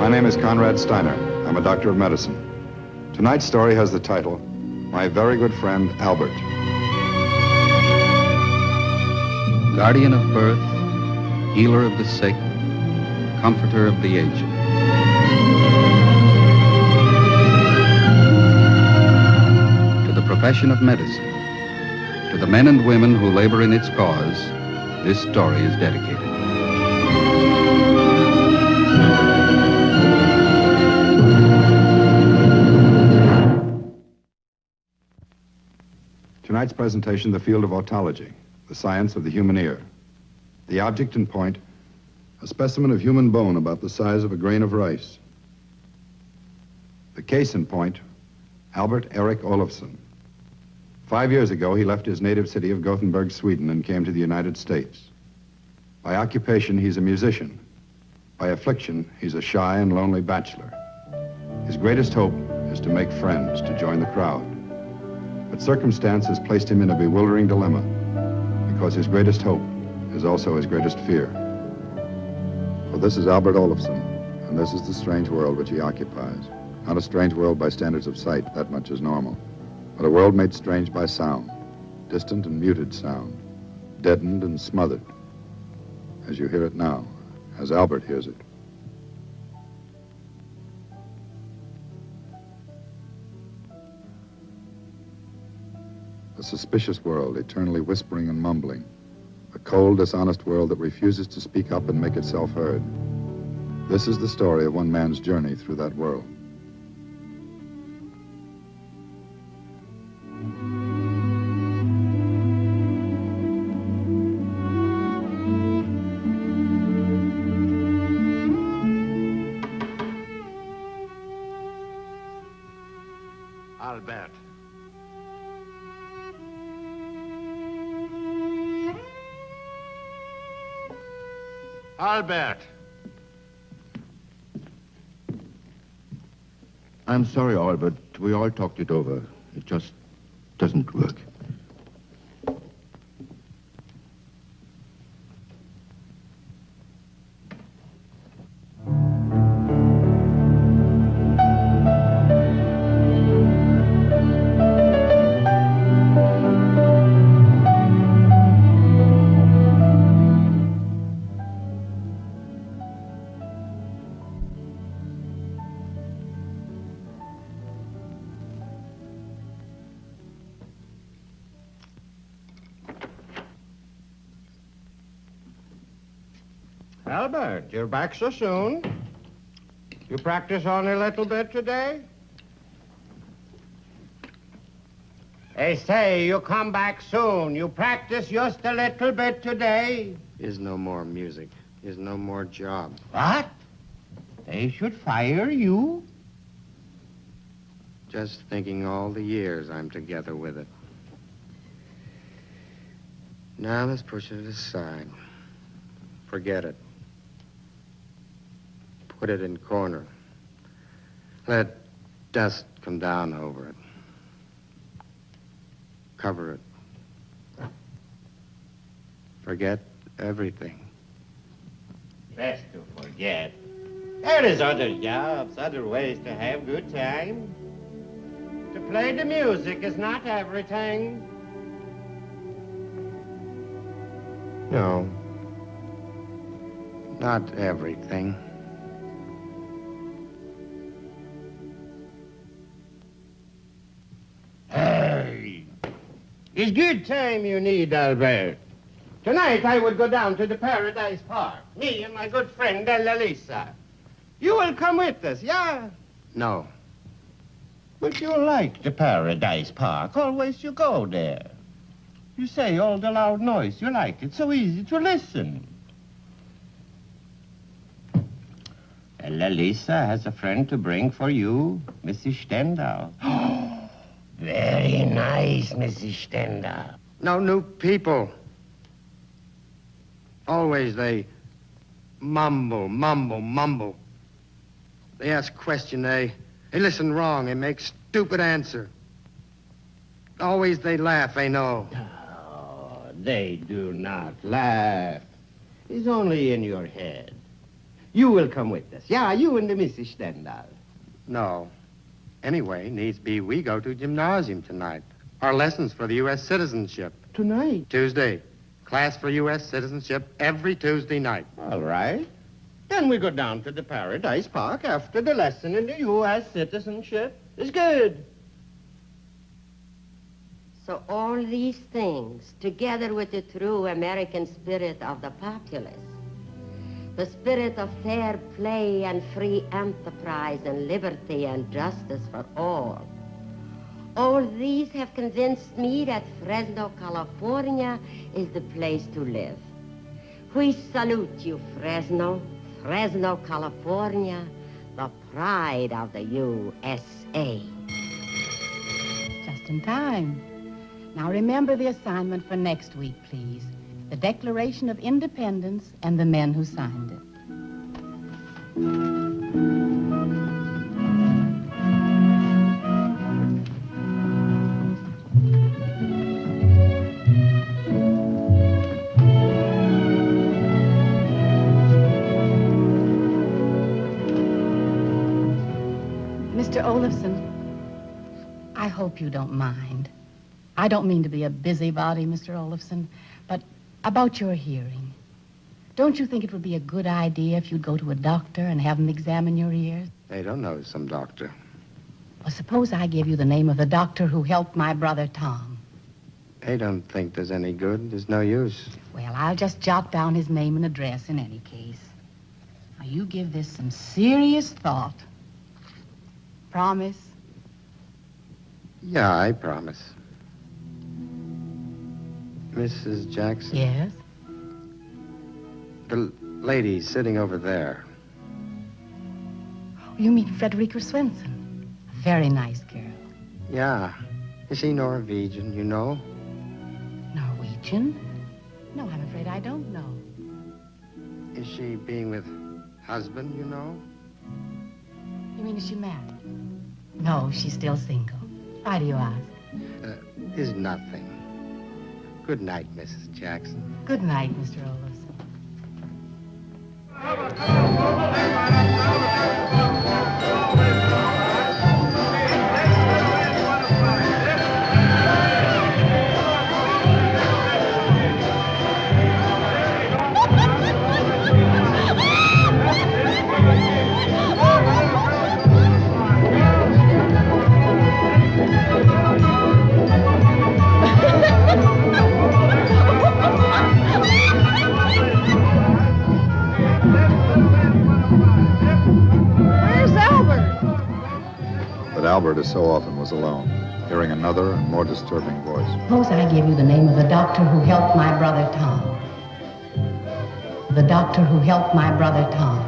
My name is Konrad Styner. I'm a doctor of medicine. Tonight's story has the title, My Very Good Friend, Albert. Guardian of birth, healer of the sick, comforter of the aged. To the profession of medicine, to the men and women who labor in its cause, this story is dedicated. Tonight's presentation, the field of otology, the science of the human ear. The object and point, a specimen of human bone about the size of a grain of rice. The case in point, Albert Erik Olofsson. 5 years ago, he left his native city of Gothenburg, Sweden, and came to the United States. By occupation, he's a musician. By affliction, he's a shy and lonely bachelor. His greatest hope is to make friends, to join the crowd. But circumstance has placed him in a bewildering dilemma, because his greatest hope is also his greatest fear. Well, this is Albert Olofsson, and this is the strange world which he occupies. Not a strange world by standards of sight, that much is normal, but a world made strange by sound, distant and muted sound, deadened and smothered, as you hear it now, as Albert hears it. A suspicious world, eternally whispering and mumbling. A cold, dishonest world that refuses to speak up and make itself heard. This is the story of one man's journey through that world. Albert. Albert! I'm sorry, Albert. We all talked it over. It just doesn't work. Albert, you're back so soon. You practice only a little bit today? They say you come back soon. You practice just a little bit today. Is no more music. Is no more job. What? They should fire you? Just thinking all the years I'm together with it. Now let's push it aside. Forget it. Put it in corner. Let dust come down over it. Cover it. Forget everything. Best to forget. There is other jobs, other ways to have good time. To play the music is not everything. No. Not everything. Hey, it's good time you need, Albert. Tonight I would go down to the Paradise Park. Me and my good friend, Ella Lisa. You will come with us, yeah? No. But you like the Paradise Park. Always you go there. You say all the loud noise. You like it. So easy to listen. Ella Lisa has a friend to bring for you, Mrs. Stendhal. Very nice, Mrs. Stendhal. No new people. Always they mumble, mumble, mumble. They ask question, they listen wrong, they make stupid answer. Always they laugh, they know. They do not laugh. It's only in your head. You will come with us. Yeah, you and the Mrs. Stendhal. No. Anyway, needs be we go to gymnasium tonight. Our lessons for the U.S. citizenship. Tonight? Tuesday. Class for U.S. citizenship every Tuesday night. All right. Then we go down to the Paradise Park after the lesson in the U.S. citizenship. It's good. So all these things, together with the true American spirit of the populace, the spirit of fair play and free enterprise and liberty and justice for all these have convinced me that Fresno, California is the place to live. We salute you, Fresno, California, the pride of the USA. Just in time. Now remember the assignment for next week, please. The Declaration of Independence and the men who signed it. Mr. Olafson, I hope you don't mind. I don't mean to be a busybody, Mr. Olafson, but about your hearing. Don't you think it would be a good idea if you'd go to a doctor and have him examine your ears? They don't know some doctor. Well, suppose I give you the name of the doctor who helped my brother Tom. They don't think there's any good. There's no use. Well, I'll just jot down his name and address in any case. Now, you give this some serious thought. Promise? Yeah, I promise. Mrs. Jackson? Yes? The lady sitting over there. You mean Frederica Swenson? A very nice girl. Yeah. Is she Norwegian, you know? Norwegian? No, I'm afraid I don't know. Is she being with husband, you know? You mean, is she married? No, she's still single. Why do you ask? Is nothing. Good night, Mrs. Jackson. Good night, Mr. Olafson. Albert, as so often, was alone, hearing another and more disturbing voice. Suppose I give you the name of the doctor who helped my brother Tom. The doctor who helped my brother Tom.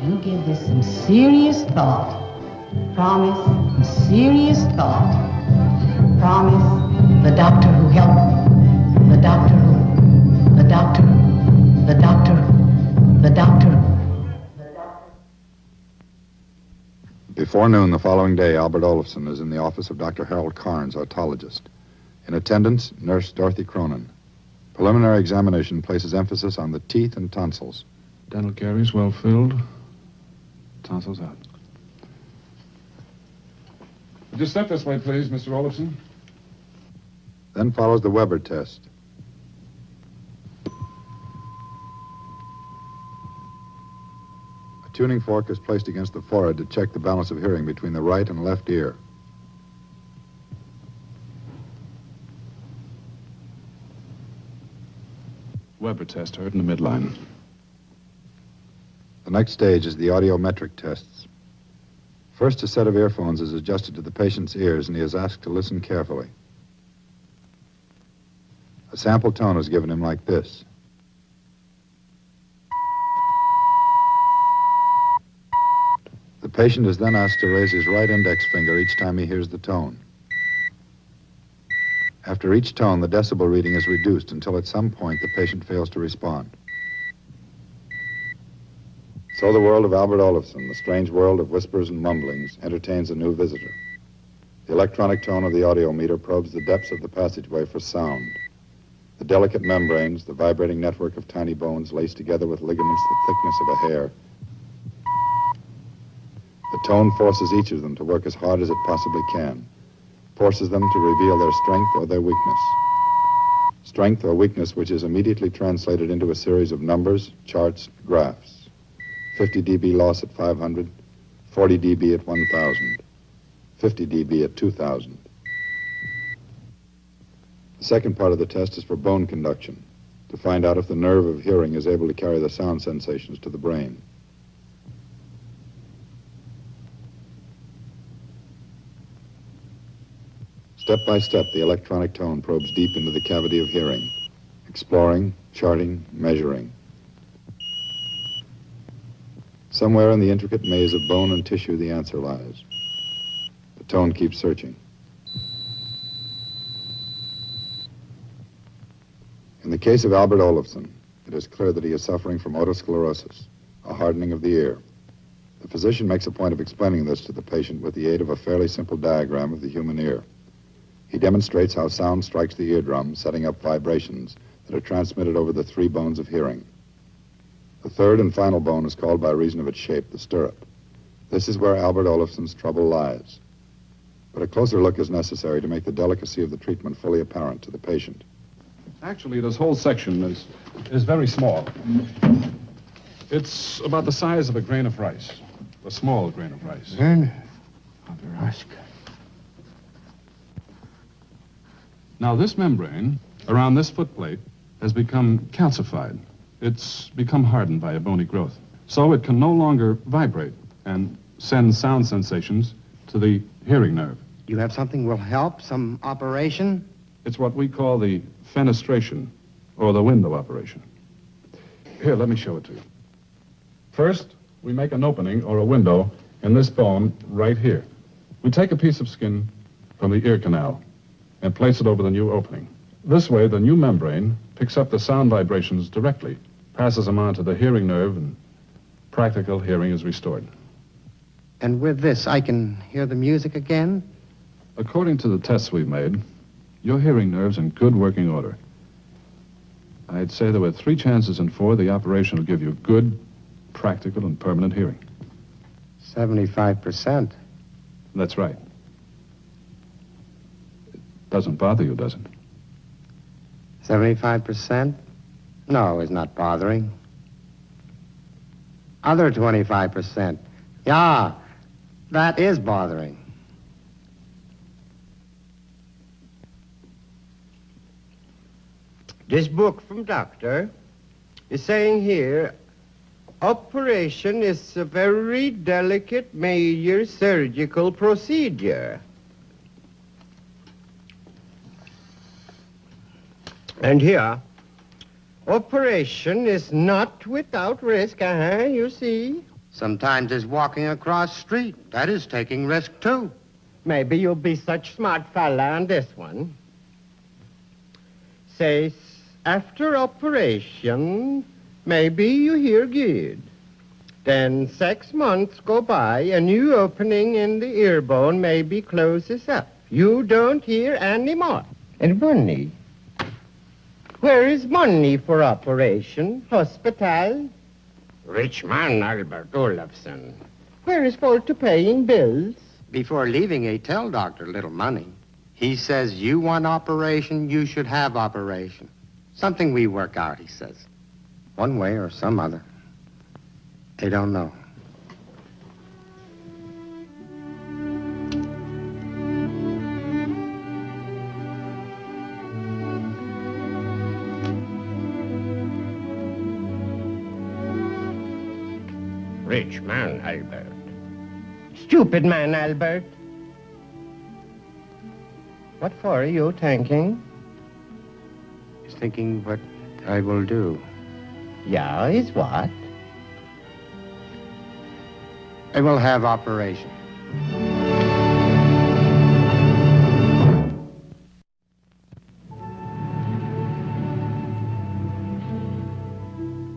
You give this some serious thought. Promise? Some serious thought. Promise? The doctor who helped. The doctor who. The doctor. The doctor. The doctor. Before noon the following day, Albert Olafson is in the office of Dr. Harold Carnes, otologist. In attendance, Nurse Dorothy Cronin. Preliminary examination places emphasis on the teeth and tonsils. Dental caries well filled. Tonsils out. Just step this way, please, Mr. Olafson. Then follows the Weber test. A tuning fork is placed against the forehead to check the balance of hearing between the right and left ear. Weber test heard in the midline. The next stage is the audiometric tests. First, a set of earphones is adjusted to the patient's ears, and he is asked to listen carefully. A sample tone is given him like this. The patient is then asked to raise his right index finger each time he hears the tone. After each tone, the decibel reading is reduced until at some point the patient fails to respond. So the world of Albert Olafson, the strange world of whispers and mumblings, entertains a new visitor. The electronic tone of the audiometer probes the depths of the passageway for sound. The delicate membranes, the vibrating network of tiny bones laced together with ligaments the thickness of a hair, tone forces each of them to work as hard as it possibly can, forces them to reveal their strength or their weakness. Strength or weakness which is immediately translated into a series of numbers, charts, graphs. 50 dB loss at 500, 40 dB at 1,000, 50 dB at 2,000. The second part of the test is for bone conduction, to find out if the nerve of hearing is able to carry the sound sensations to the brain. Step by step, the electronic tone probes deep into the cavity of hearing, exploring, charting, measuring. Somewhere in the intricate maze of bone and tissue, the answer lies. The tone keeps searching. In the case of Albert Olofsson, it is clear that he is suffering from otosclerosis, a hardening of the ear. The physician makes a point of explaining this to the patient with the aid of a fairly simple diagram of the human ear. He demonstrates how sound strikes the eardrum, setting up vibrations that are transmitted over the 3 bones of hearing. The third and final bone is called by reason of its shape the stirrup. This is where Albert Olofsson's trouble lies. But a closer look is necessary to make the delicacy of the treatment fully apparent to the patient. Actually, this whole section is very small. It's about the size of a grain of rice, a small grain of rice. Now, this membrane around this footplate has become calcified. It's become hardened by a bony growth. So it can no longer vibrate and send sound sensations to the hearing nerve. You have something will help? Some operation? It's what we call the fenestration, or the window operation. Here, let me show it to you. First, we make an opening or a window in this bone right here. We take a piece of skin from the ear canal and place it over the new opening. This way, the new membrane picks up the sound vibrations directly, passes them on to the hearing nerve, and practical hearing is restored. And with this, I can hear the music again? According to the tests we've made, your hearing nerve's in good working order. I'd say there were 3 chances in 4 the operation will give you good, practical, and permanent hearing. 75%. That's right. It doesn't bother you, does it? 75%? No, it's not bothering. Other 25%. Yeah, that is bothering. This book from doctor is saying here, operation is a very delicate major surgical procedure. And here, operation is not without risk, you see. Sometimes it's walking across street. That is taking risk, too. Maybe you'll be such smart fella on this one. Says, after operation, maybe you hear good. Then 6 months go by, a new opening in the ear bone maybe closes up. You don't hear anymore. And money? Where is money for operation? Hospital? Rich man, Albert Olofsson. Where is for to paying bills? Before leaving, he tell doctor little money. He says, you want operation, you should have operation. Something we work out, he says. One way or some other. They don't know. Rich man, Albert. Stupid man, Albert. What for are you thinking? He's thinking what I will do. Yeah, is what? I will have operation.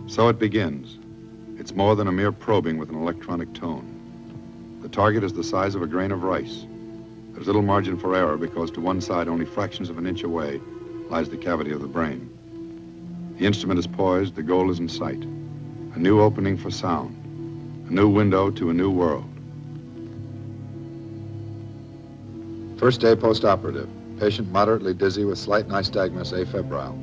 So it begins. It's more than a mere probing with an electronic tone. The target is the size of a grain of rice. There's little margin for error because to one side, only fractions of an inch away, lies the cavity of the brain. The instrument is poised, the goal is in sight. A new opening for sound, a new window to a new world. First day post-operative. Patient moderately dizzy with slight nystagmus afebrile.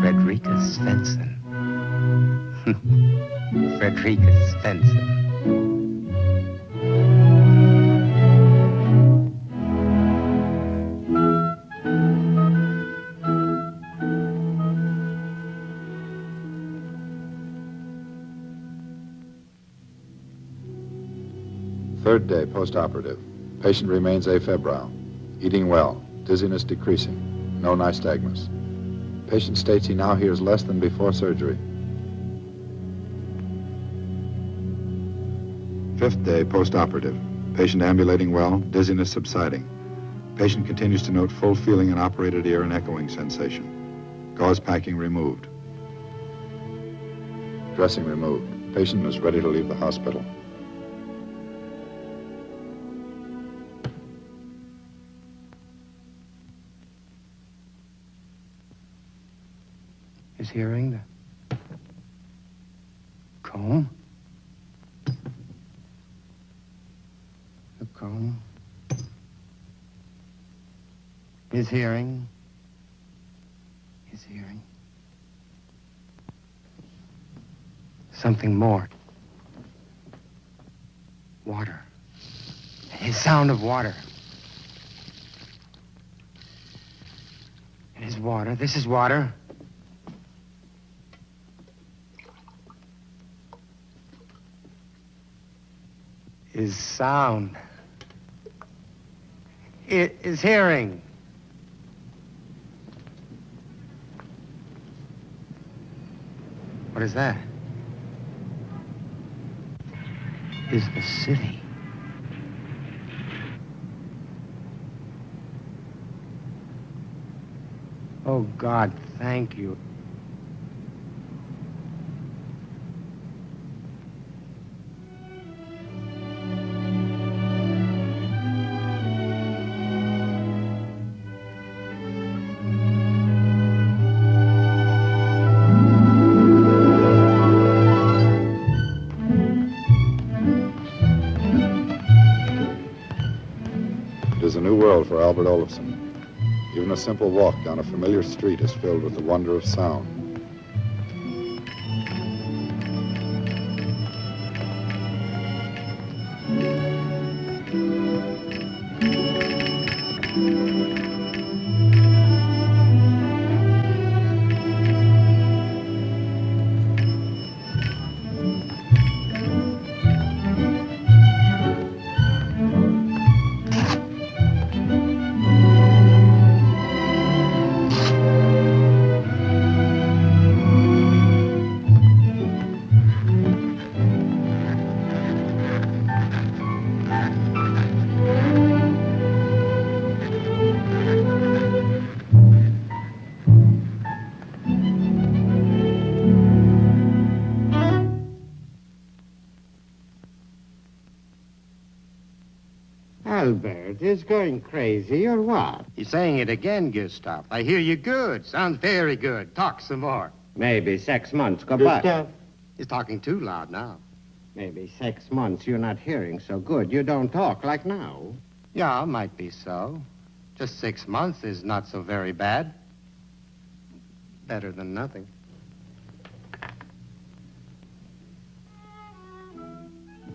Frederica Svensson. Frederica Svensson. Third day post-operative. Patient remains afebrile. Eating well. Dizziness decreasing. No nystagmus. Patient states he now hears less than before surgery. Fifth day post-operative. Patient ambulating well. Dizziness subsiding. Patient continues to note full feeling in operated ear and echoing sensation. Gauze packing removed. Dressing removed. Patient is ready to leave the hospital. His hearing, the comb. The comb. His hearing. His hearing. Something more. Water. His sound of water. It is water. This is water. His sound. His hearing. What is that? Is the city. Oh, God, thank you. It is a new world for Albert Olofsson. Even a simple walk down a familiar street is filled with the wonder of sound. Albert is going crazy, or what? You're saying it again, Gustav. I hear you good. Sounds very good. Talk some more. Maybe 6 months go by. He's talking too loud now. Maybe 6 months you're not hearing so good. You don't talk like now. Yeah, might be so. Just 6 months is not so very bad. Better than nothing.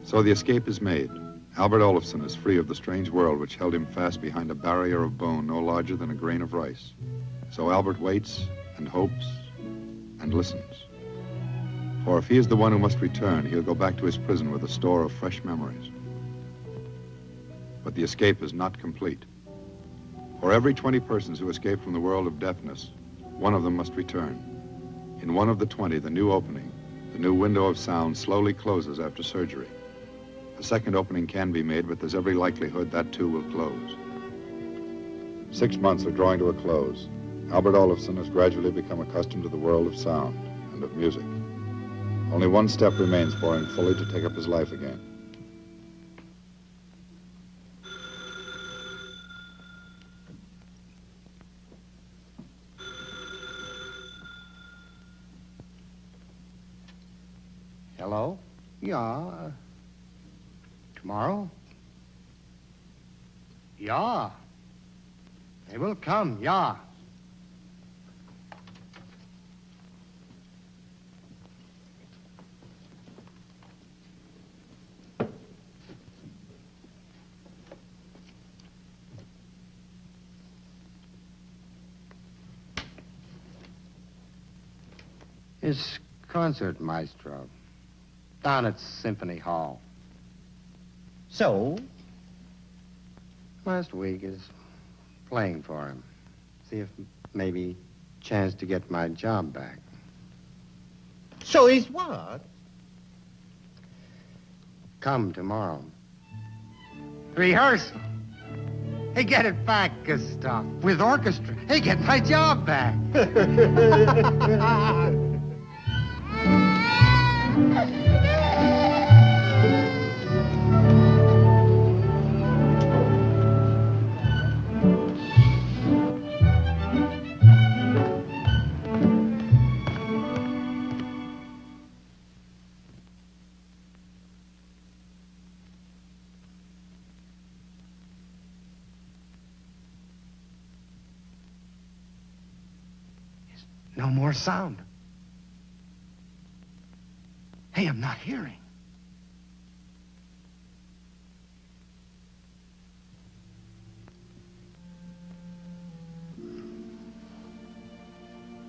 So the escape is made. Albert Olofsson is free of the strange world which held him fast behind a barrier of bone no larger than a grain of rice. So Albert waits and hopes and listens. For if he is the one who must return, he'll go back to his prison with a store of fresh memories. But the escape is not complete. For every 20 persons who escape from the world of deafness, one of them must return. In one of the 20, the new opening, the new window of sound, slowly closes after surgery. A second opening can be made, but there's every likelihood that too will close. 6 months are drawing to a close. Albert Olofsson has gradually become accustomed to the world of sound and of music. Only one step remains for him fully to take up his life again. Hello? Yeah. Tomorrow? Yeah. They will come, yeah. His concert maestro down at Symphony Hall. So? Last week is playing for him. See if maybe chance to get my job back. So is what? Come tomorrow. Rehearsal. Hey, get it back, Gustav. With orchestra. Hey, get my job back. No more sound. Hey, I'm not hearing.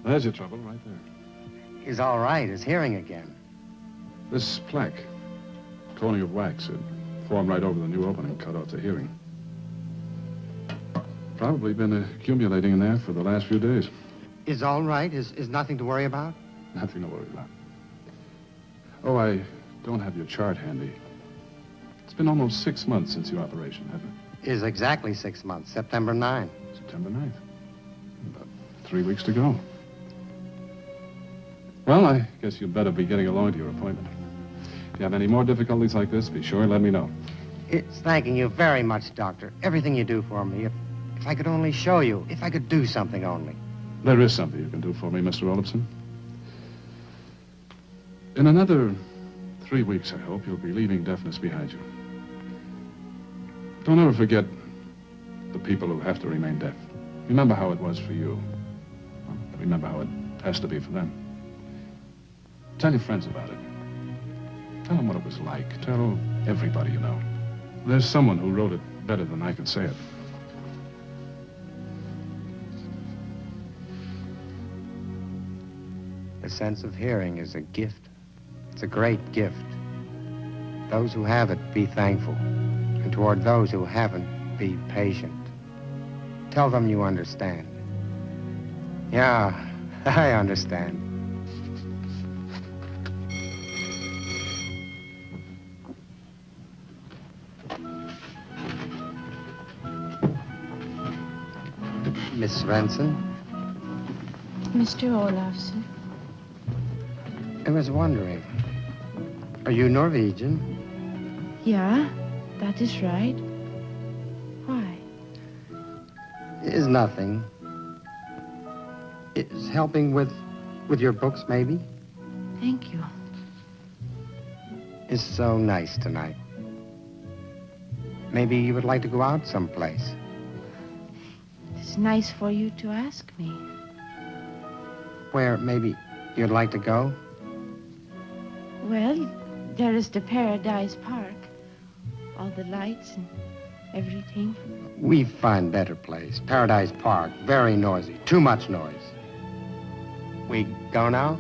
There's your trouble right there. He's all right. He's hearing again. This plaque, coating of wax, it formed right over the new opening, cut off the hearing. Probably been accumulating in there for the last few days. Is all right? Is nothing to worry about? Nothing to worry about. Oh, I don't have your chart handy. It's been almost 6 months since your operation, hasn't it? Is exactly 6 months. September 9. September 9th. About 3 weeks to go. Well, I guess you'd better be getting along to your appointment. If you have any more difficulties like this, be sure and let me know. It's thanking you very much, Doctor. Everything you do for me. If I could only show you. If I could do something only. There is something you can do for me, Mr. Olofsson. In another 3 weeks, I hope, you'll be leaving deafness behind you. Don't ever forget the people who have to remain deaf. Remember how it was for you. Remember how it has to be for them. Tell your friends about it. Tell them what it was like. Tell everybody you know. There's someone who wrote it better than I can say it. The sense of hearing is a gift. It's a great gift. Those who have it, be thankful. And toward those who haven't, be patient. Tell them you understand. Yeah, I understand. Miss Svensson? Mr. Olofsson. I was wondering, are you Norwegian? Yeah, that is right. Why? Is nothing. Is helping with your books, maybe? Thank you. It's so nice tonight. Maybe you would like to go out someplace. It's nice for you to ask me. Where maybe you'd like to go? Well, there is the Paradise Park. All the lights and everything. We find better place. Paradise Park, very noisy. Too much noise. We go now?